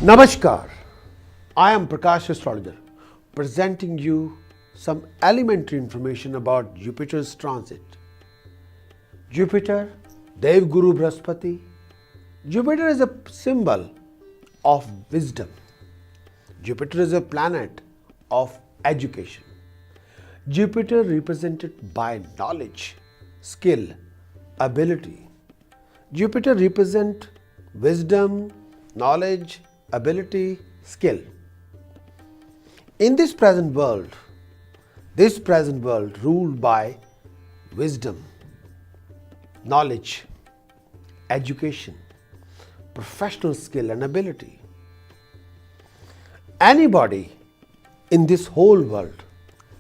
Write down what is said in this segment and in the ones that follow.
Namaskar, I am Prakash Astrologer presenting you some elementary information about Jupiter's transit. Jupiter, Dev Guru Brahaspati. Jupiter is a symbol of wisdom. Jupiter is a planet of education. Jupiter represented by knowledge, skill, ability. Jupiter represent wisdom, knowledge, ability, skill. In this present world ruled by wisdom, knowledge, education, professional skill and ability. Anybody in this whole world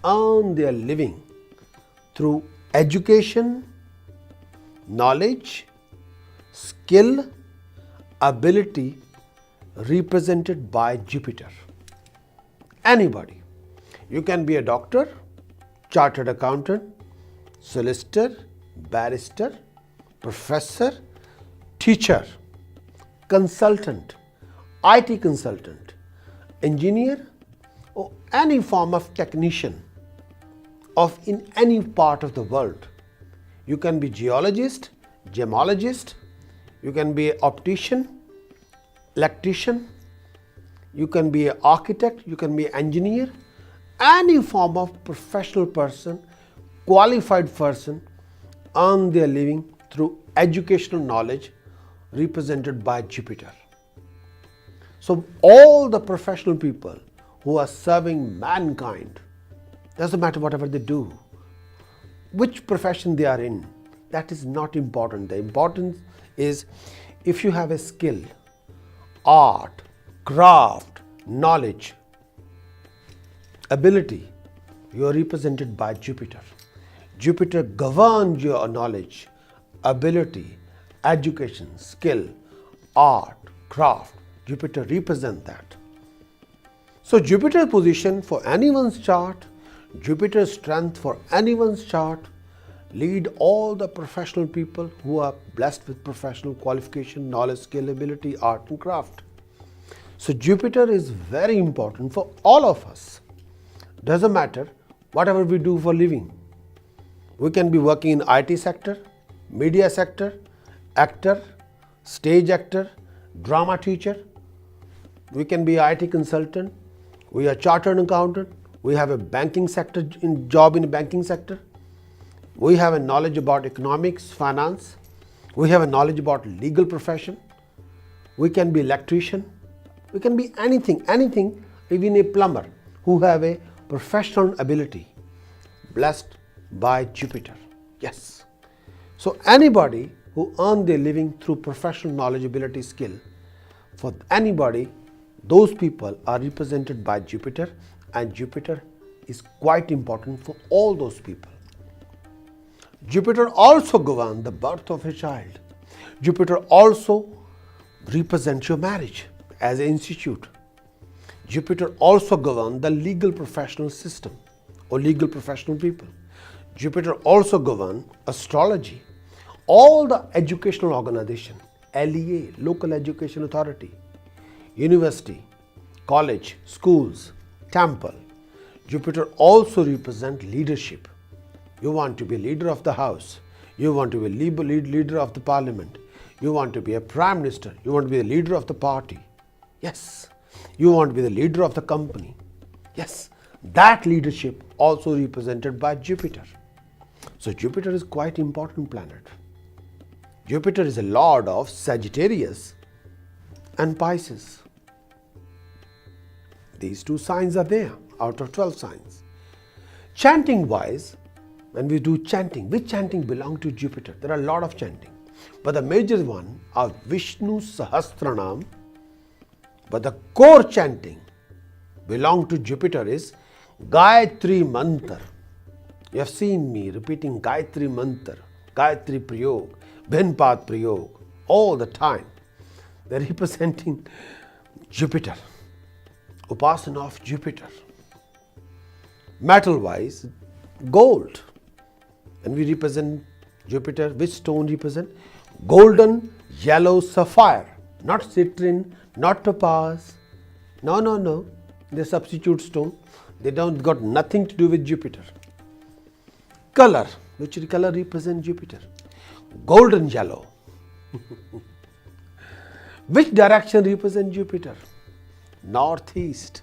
earn their living through education, knowledge, skill, ability represented by Jupiter. Anybody. You can be a doctor, chartered accountant, solicitor, barrister, professor, teacher, consultant, IT consultant, engineer, or any form of technician in any part of the world. You can be geologist, gemologist, you can be an optician, electrician, you can be an architect, you can be an engineer, any form of professional person, qualified person earn their living through educational knowledge represented by Jupiter. So all the professional people who are serving mankind, doesn't matter whatever they do, which profession they are in, that is not important. The importance is if you have a skill, art, craft, knowledge, ability, you are represented by Jupiter. Jupiter governs your knowledge, ability, education, skill, art, craft. Jupiter represents that. So Jupiter position for anyone's chart, Jupiter's strength for anyone's chart, lead all the professional people who are blessed with professional qualification, knowledge, skill, ability, art and craft. So Jupiter is very important for all of us. Doesn't matter whatever we do for living. We can be working in IT sector, media sector, actor, stage actor, drama teacher. We can be IT consultant. We are chartered accountant. We have a banking sector job in the banking sector. We have a knowledge about economics, finance. We have a knowledge about legal profession. We can be electrician. We can be anything, even a plumber who have a professional ability blessed by Jupiter. Yes. So anybody who earn their living through professional knowledge, ability, skill, for anybody, those people are represented by Jupiter, and Jupiter is quite important for all those people. Jupiter also governs the birth of a child. Jupiter also represents your marriage as an institute. Jupiter also governs the legal professional system or legal professional people. Jupiter also governs astrology, all the educational organization, LEA, local education authority, university, college, schools, temple. Jupiter also represents leadership. You want to be leader of the house. You want to be leader of the parliament. You want to be a prime minister. You want to be the leader of the party. Yes. You want to be the leader of the company. Yes. That leadership also represented by Jupiter. So Jupiter is quite important planet. Jupiter is a lord of Sagittarius and Pisces. These two signs are there out of 12 signs. Chanting wise, when we do chanting, which chanting belong to Jupiter? There are a lot of chanting, but the major one are Vishnu Sahasranam. But the core chanting belong to Jupiter is Gayatri Mantra. You have seen me repeating Gayatri Mantra, Gayatri Prayog, Bhinpat Prayog all the time. They are representing Jupiter, Upasana of Jupiter. Metal wise, gold. And we represent Jupiter, which stone represent? Golden yellow sapphire. not citrine, not topaz. No. They substitute stone. They don't got nothing to do with Jupiter. Color. Which color represents Jupiter? Golden yellow. Which direction represents Jupiter? Northeast.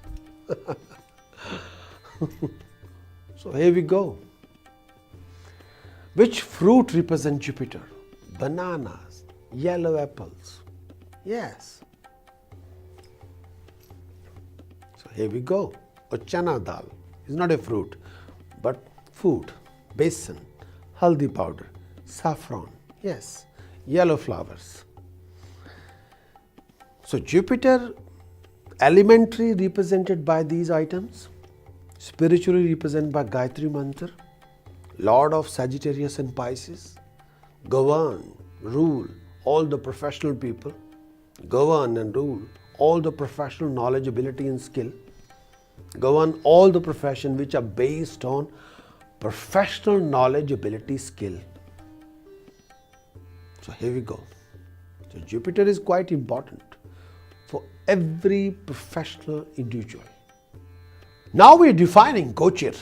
So here we go. Which fruit represents Jupiter? Bananas, yellow apples. Yes. So here we go. Or chana dal is not a fruit, but food. Besan, haldi powder, saffron. Yes, yellow flowers. So Jupiter, elementary represented by these items, spiritually represented by Gayatri Mantra, Lord of Sagittarius and Pisces, govern, rule all the professional people, govern and rule all the professional knowledge, ability and skill, govern all the profession which are based on professional knowledge, ability, skill. So here we go. So Jupiter is quite important for every professional individual. Now we are defining Gochar,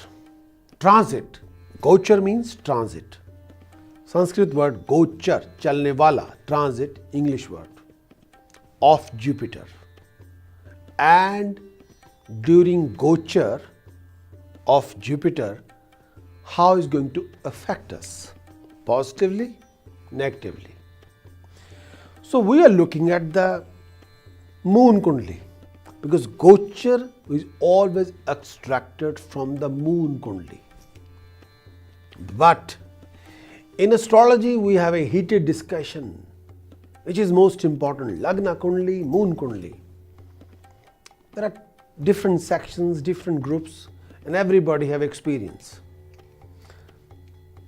transit. Gochar means transit. Sanskrit word Gochar, chalne wala, transit, English word, of Jupiter. And during Gochar of Jupiter, how is going to affect us? Positively, negatively. So we are looking at the moon kundli, because Gochar is always extracted from the moon kundli. But in astrology we have a heated discussion, which is most important, Lagna kundli, moon kundli. There are different sections, different groups, and everybody have experience.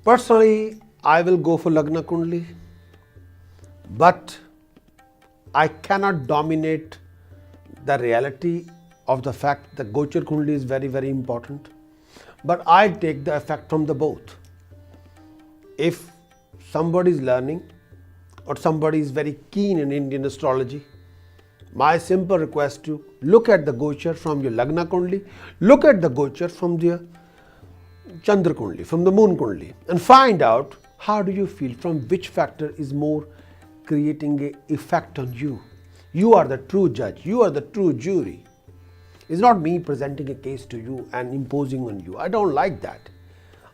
Personally, I will go for Lagna kundli, but I cannot dominate the reality of the fact that Gochar kundli is very, very important. But I take the effect from the both. If somebody is learning or somebody is very keen in Indian astrology, my simple request to look at the Gochar from your Lagna kundli, look at the Gochar from the Chandra kundli, from the moon kundli, and find out how do you feel, from which factor is more creating an effect on you. You are the true judge, you are the true jury. It's not me presenting a case to you and imposing on you. I don't like that.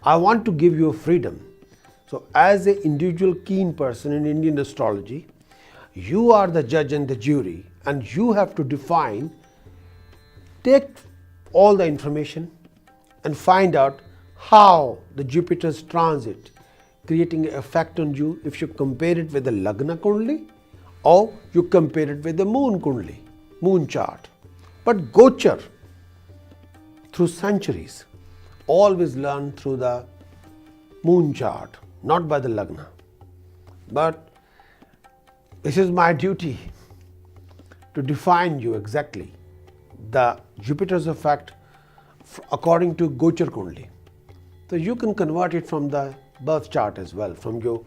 I want to give you a freedom. So as an individual keen person in Indian astrology, you are the judge and the jury, and you have to define, take all the information and find out how the Jupiter's transit creating an effect on you if you compare it with the Lagna kundli or you compare it with the moon kundli, moon chart. But Gochar, through centuries, always learned through the moon chart, not by the Lagna. But this is my duty to define you exactly the Jupiter's effect according to Gochar kundli. So you can convert it from the birth chart as well, from your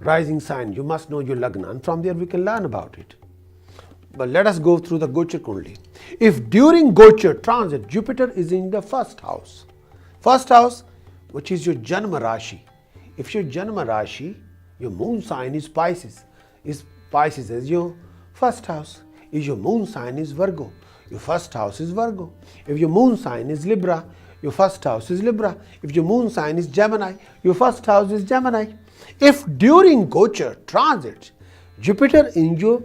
rising sign. You must know your Lagna, and from there we can learn about it. But let us go through the Gochar kundli. If during Gochar transit Jupiter is in the first house, which is your Janma Rashi. If your Janma Rashi, your moon sign is Pisces as your first house. If your moon sign is Virgo, your first house is Virgo. If your moon sign is Libra, your first house is Libra. If your moon sign is Gemini, your first house is Gemini. If during Gochar transit Jupiter in your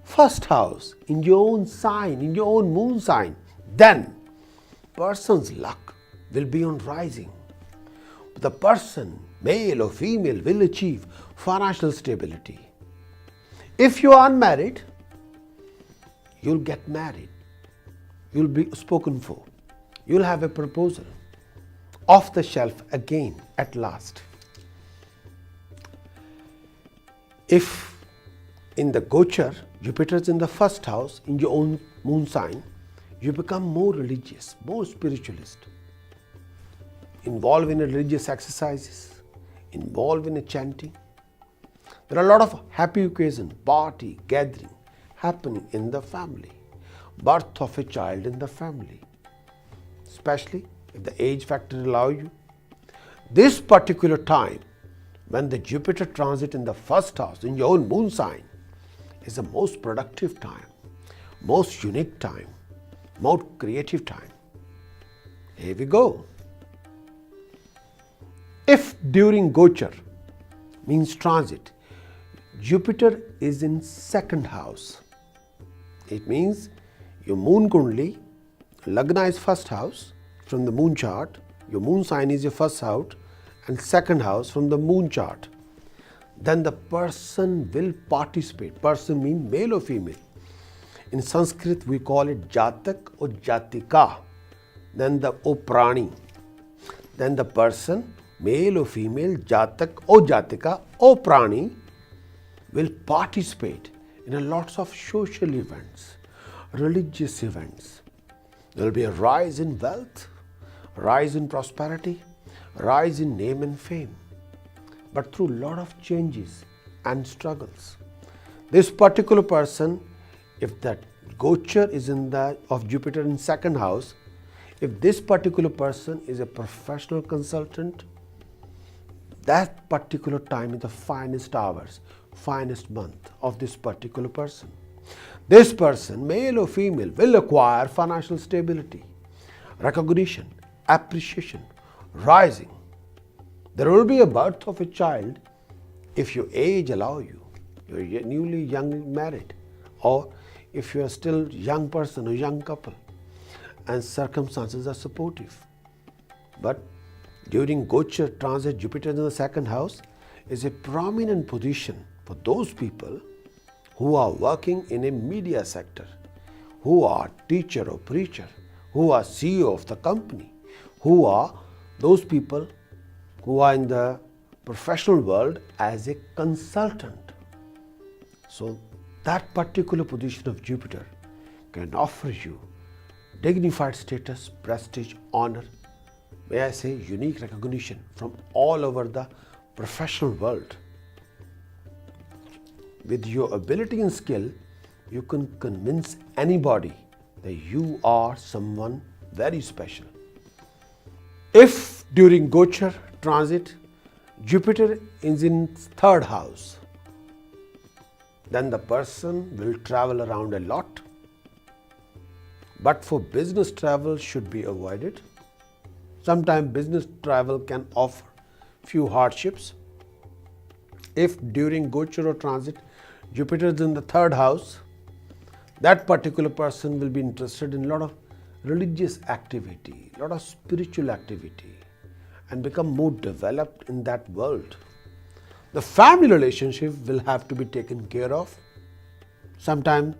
first house, in your own sign, in your own moon sign, then person's luck will be on rising. The person, male or female, will achieve financial stability. If you are unmarried, you'll get married. You'll be spoken for. You'll have a proposal. Off the shelf again at last. If in the Gochar, Jupiter is in the first house, in your own moon sign, you become more religious, more spiritualist. Involved in religious exercises, involved in a chanting. There are a lot of happy occasions, party, gathering, happening in the family, birth of a child in the family, especially if the age factor allow you. This particular time, when the Jupiter transit in the first house, in your own moon sign, is the most productive time, most unique time, most creative time. Here we go. If during Gochar, means transit, Jupiter is in second house, it means your moon kundli, Lagna is first house from the moon chart, your moon sign is your first house and second house from the moon chart. Then the person will participate. Person means male or female. In Sanskrit we call it Jatak or Jatika. Then the Prani. Then the person, male or female, Jatak or Jatika or Prani, will participate in a lots of social events, religious events. There will be a rise in wealth, rise in prosperity, rise in name and fame, but through a lot of changes and struggles. This particular person, if that Gochar is of Jupiter in second house, if this particular person is a professional consultant, that particular time is the finest hours, finest month of this particular person. This person, male or female, will acquire financial stability, recognition, appreciation, rising. There will be a birth of a child if your age allow you. You're newly young married, or if you are still young person or young couple and circumstances are supportive. But during Gochar transit, Jupiter in the second house is a prominent position for those people who are working in a media sector, who are teacher or preacher, who are CEO of the company, who are those people who are in the professional world as a consultant. So that particular position of Jupiter can offer you dignified status, prestige, honor, may I say unique recognition from all over the professional world. With your ability and skill, you can convince anybody that you are someone very special. If during Gochar transit, Jupiter is in third house, then the person will travel around a lot. But for business travel should be avoided. Sometimes business travel can offer few hardships. If during Gochar or transit, Jupiter is in the third house, that particular person will be interested in a lot of religious activity, a lot of spiritual activity, and become more developed in that world. The family relationship will have to be taken care of. Sometimes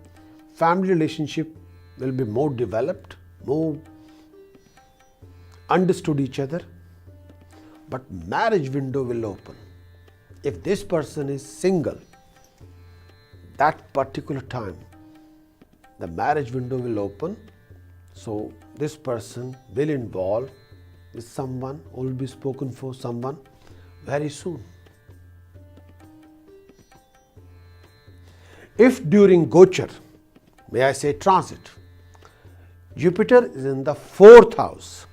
family relationship will be more developed, more understood each other, but marriage window will open. If this person is single, that particular time, the marriage window will open. So this person will involve with someone or will be spoken for someone very soon. If during Gochar, may I say transit, Jupiter is in the fourth house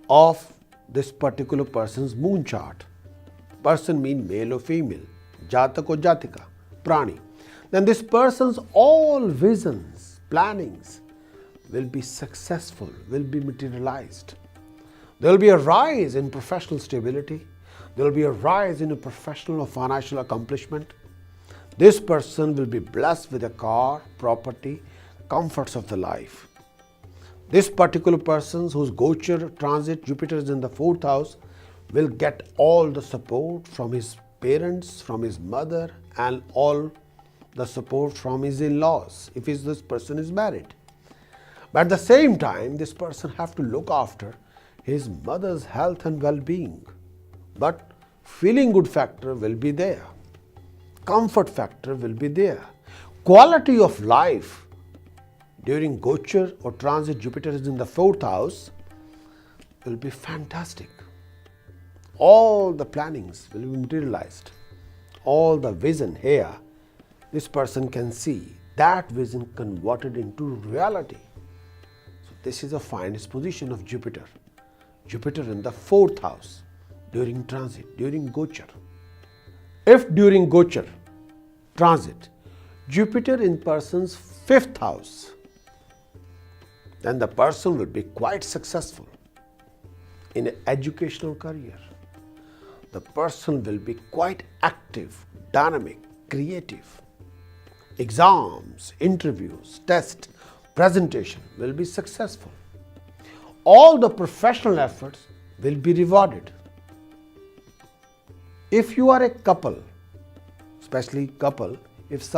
of this particular person's moon chart, person means male or female, Jatak or Jatika, Prani, then this person's all visions, plannings will be successful, will be materialized. There will be a rise in professional stability. There will be a rise in a professional or financial accomplishment. This person will be blessed with a car, property, comforts of the life. This particular person whose Gochar transit Jupiter is in the fourth house will get all the support from his parents, from his mother, and all the support from his in-laws if this person is married. But at the same time, this person have to look after his mother's health and well-being. But feeling good factor will be there. Comfort factor will be there. Quality of life during Gochar or transit Jupiter is in the fourth house will be fantastic. All the plannings will be materialized. All the vision here this person can see that vision converted into reality. So this is the finest position of Jupiter. Jupiter in the 4th house during transit, during Gochar. If during Gochar transit, Jupiter in person's 5th house, then the person will be quite successful in an educational career. The person will be quite active, dynamic, creative. Exams, interviews, tests, presentation will be successful. All the professional efforts will be rewarded. If you are a couple, especially couple, if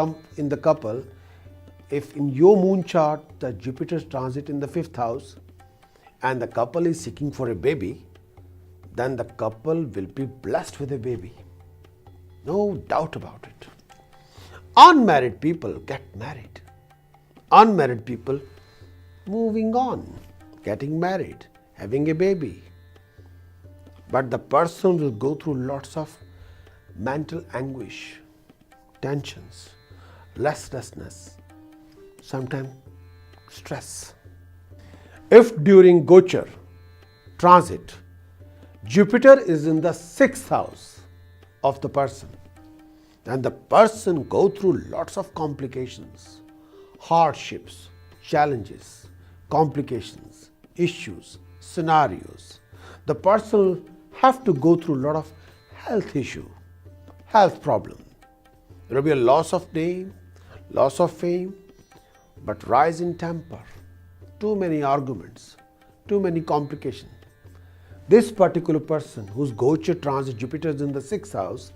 in your moon chart the Jupiter transit in the 5th house and the couple is seeking for a baby, then the couple will be blessed with a baby. No doubt about it. Unmarried people get married. Unmarried people moving on, getting married, having a baby. But the person will go through lots of mental anguish, tensions, restlessness, sometimes stress. If during Gochar transit, Jupiter is in the 6th house of the person, then the person go through lots of complications, hardships, challenges, complications, issues, scenarios. The person will have to go through a lot of health issue, health problem. There will be a loss of name, loss of fame, but rise in temper, too many arguments, too many complications. This particular person whose Gochar transit Jupiter is in the 6th house,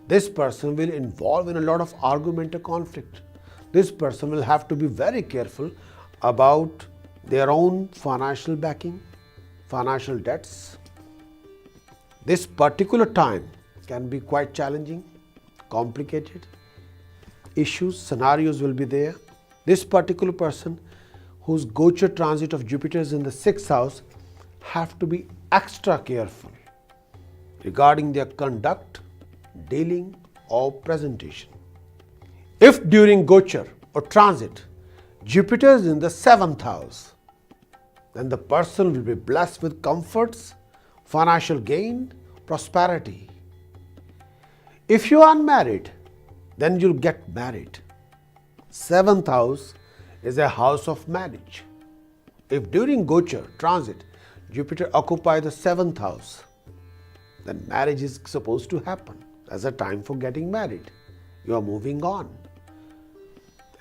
this person will involve in a lot of argument or conflict. This person will have to be very careful about their own financial backing, financial debts. This particular time can be quite challenging, complicated. Issues, scenarios will be there. This particular person whose Gochar transit of Jupiter is in the 6th house have to be extra careful regarding their conduct, dealing or presentation. If during Gochar or transit Jupiter is in the 7th house, then the person will be blessed with comforts, financial gain, prosperity. If you are unmarried, then you'll get married. 7th house is a house of marriage. If during Gochar transit Jupiter occupy the 7th house, then marriage is supposed to happen. That's a time for getting married. You are moving on.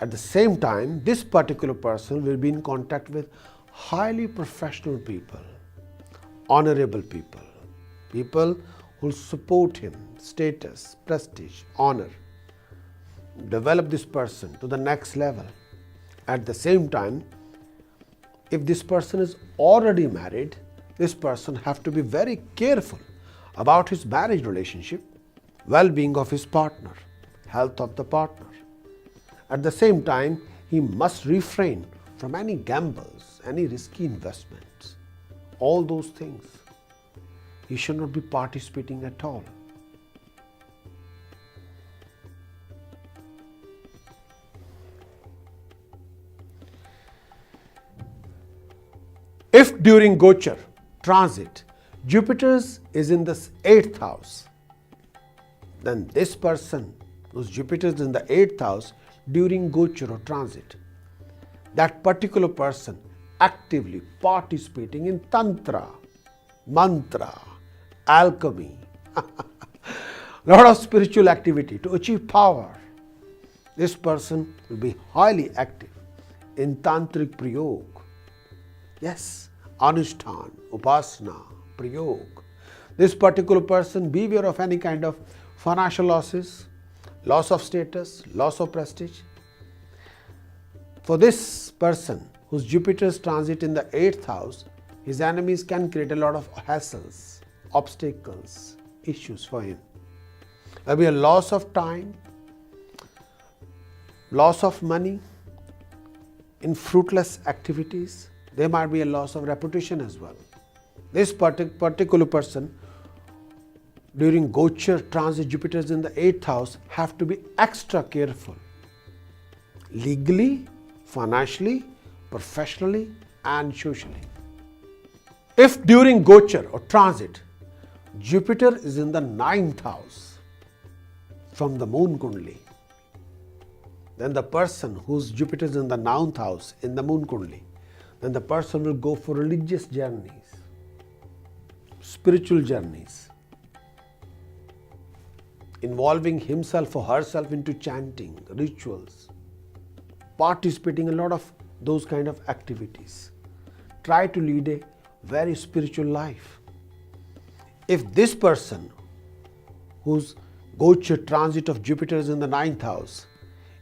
At the same time, this particular person will be in contact with highly professional people, honorable people, people who support him, status, prestige, honor. Develop this person to the next level. At the same time, if this person is already married, this person have to be very careful about his marriage relationship, well-being of his partner, health of the partner. At the same time, he must refrain from any gambles, any risky investments, all those things. He should not be participating at all. If during Gochar transit Jupiter is in the 8th house, then this person whose Jupiter is in the 8th house during Gochar or transit, that particular person actively participating in Tantra, Mantra, alchemy, lot of spiritual activity to achieve power. This person will be highly active in Tantric Prayog. Yes, Anushthan, Upasana, Prayog. This particular person beware of any kind of financial losses, loss of status, loss of prestige. For this person whose Jupiter's transit in the 8th house, his enemies can create a lot of hassles, obstacles, issues for him. There will be a loss of time, loss of money in fruitless activities. There might be a loss of reputation as well. This particular person during Gochar transit Jupiter in the 8th house have to be extra careful legally, financially, professionally and socially. If during Gochar or transit, Jupiter is in the 9th house from the moon kundli, then the person whose Jupiter is in the 9th house in the moon kundli, then the person will go for religious journeys, spiritual journeys, involving himself or herself into chanting, rituals, participating in a lot of those kind of activities. Try to lead a very spiritual life. If this person whose Gochar transit of Jupiter is in the 9th house,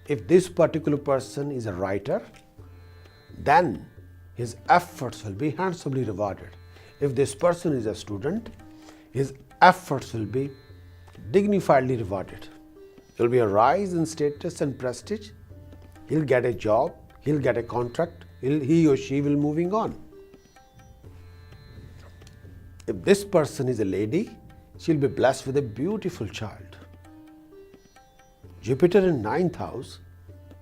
if this particular person is a writer, then his efforts will be handsomely rewarded. If this person is a student, his efforts will be dignifiedly rewarded. There will be a rise in status and prestige. He'll get a job, he'll get a contract, he or she will moving on. If this person is a lady, she'll be blessed with a beautiful child. Jupiter in 9th house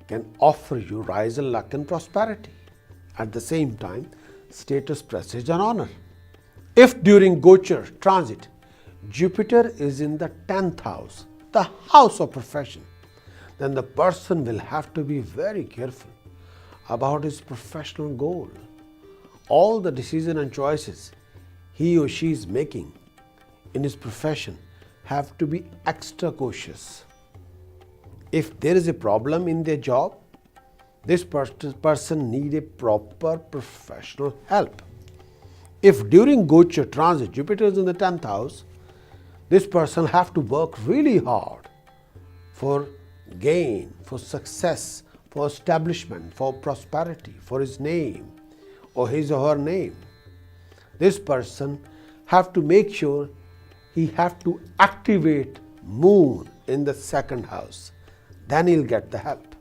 can offer you rise in luck and prosperity. At the same time, status, prestige and honor. If during Gochar transit, Jupiter is in the 10th house, the house of profession, then the person will have to be very careful about his professional goal. All the decisions and choices he or she is making in his profession have to be extra cautious. If there is a problem in their job, this person needs a proper professional help. If during Gochar transit Jupiter is in the 10th house, this person have to work really hard for gain, for success, for establishment, for prosperity, for his name or his or her name. This person have to make sure he have to activate moon in the 2nd house. Then he'll get the help.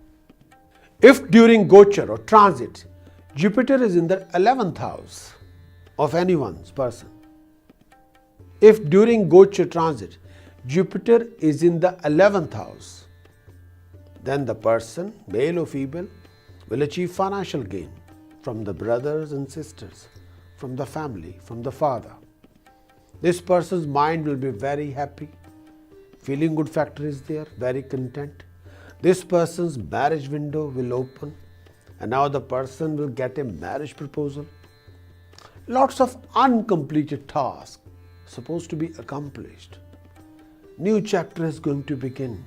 If during Gochar or transit, Jupiter is in the 11th house of anyone's person. If during Gochar transit, Jupiter is in the 11th house, then the person, male or female, will achieve financial gain from the brothers and sisters, from the family, from the father. This person's mind will be very happy, feeling good factor is there, very content. This person's marriage window will open and now the person will get a marriage proposal. Lots of uncompleted tasks supposed to be accomplished. New chapter is going to begin.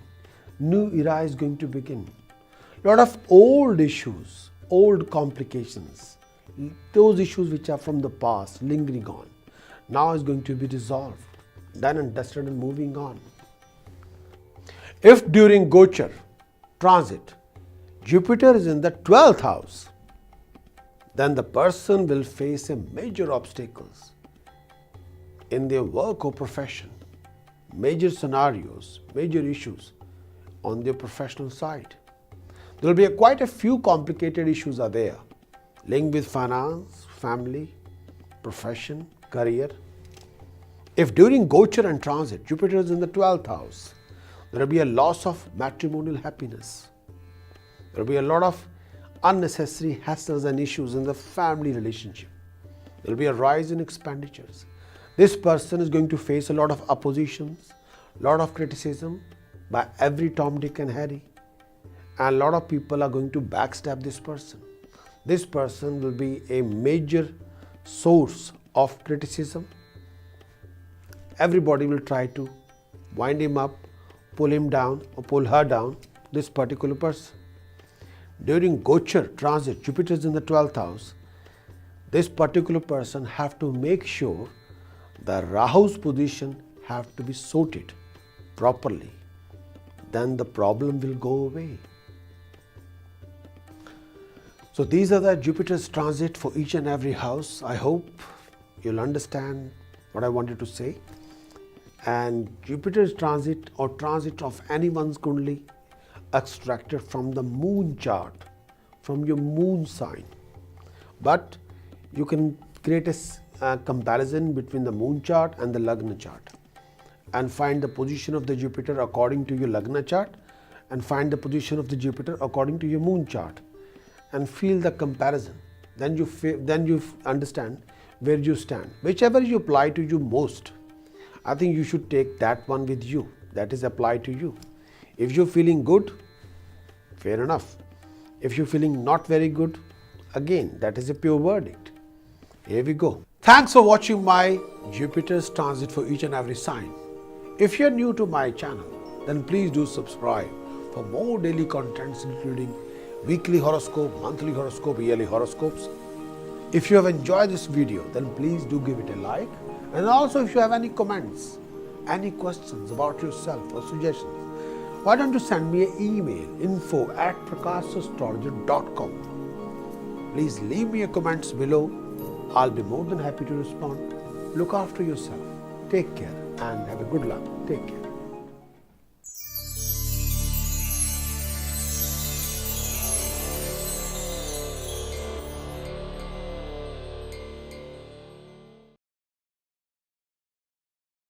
New era is going to begin. Lot of old issues, old complications, those issues which are from the past, lingering on, now is going to be resolved, done and dusted and moving on. If during Gochar transit, Jupiter is in the 12th house, then the person will face a major obstacles in their work or profession, major scenarios, major issues on their professional side. There will be quite a few complicated issues are there, linked with finance, family, profession, career. If during Gochar and transit, Jupiter is in the 12th house, there will be a loss of matrimonial happiness. There will be a lot of unnecessary hassles and issues in the family relationship. There will be a rise in expenditures. This person is going to face a lot of oppositions, lot of criticism by every Tom, Dick and Harry. And a lot of people are going to backstab this person. This person will be a major source of criticism. Everybody will try to wind him up, pull him down or pull her down, this particular person. During Gochar transit, Jupiter is in the 12th house, this particular person have to make sure the Rahu's position have to be sorted properly. Then the problem will go away. So these are the Jupiter's transit for each and every house. I hope you'll understand what I wanted to say. And Jupiter's transit or transit of anyone's kundli extracted from the moon chart, from your moon sign. But you can create a comparison between the moon chart and the Lagna chart and find the position of the Jupiter according to your Lagna chart and find the position of the Jupiter according to your moon chart and feel the comparison. Then you understand where you stand. Whichever you apply to you most, I think you should take that one with you. That is applied to you. If you're feeling good, fair enough. If you're feeling not very good, again, that is a pure verdict. Here we go. Thanks for watching my Jupiter's transit for each and every sign. If you're new to my channel, then please do subscribe for more daily contents including weekly horoscope, monthly horoscope, yearly horoscopes. If you have enjoyed this video, then please do give it a like. And also if you have any comments, any questions about yourself or suggestions, why don't you send me an email info@prakashastrologer.com. Please leave me your comments below. I'll be more than happy to respond. Look after yourself. Take care and have a good luck. Take care.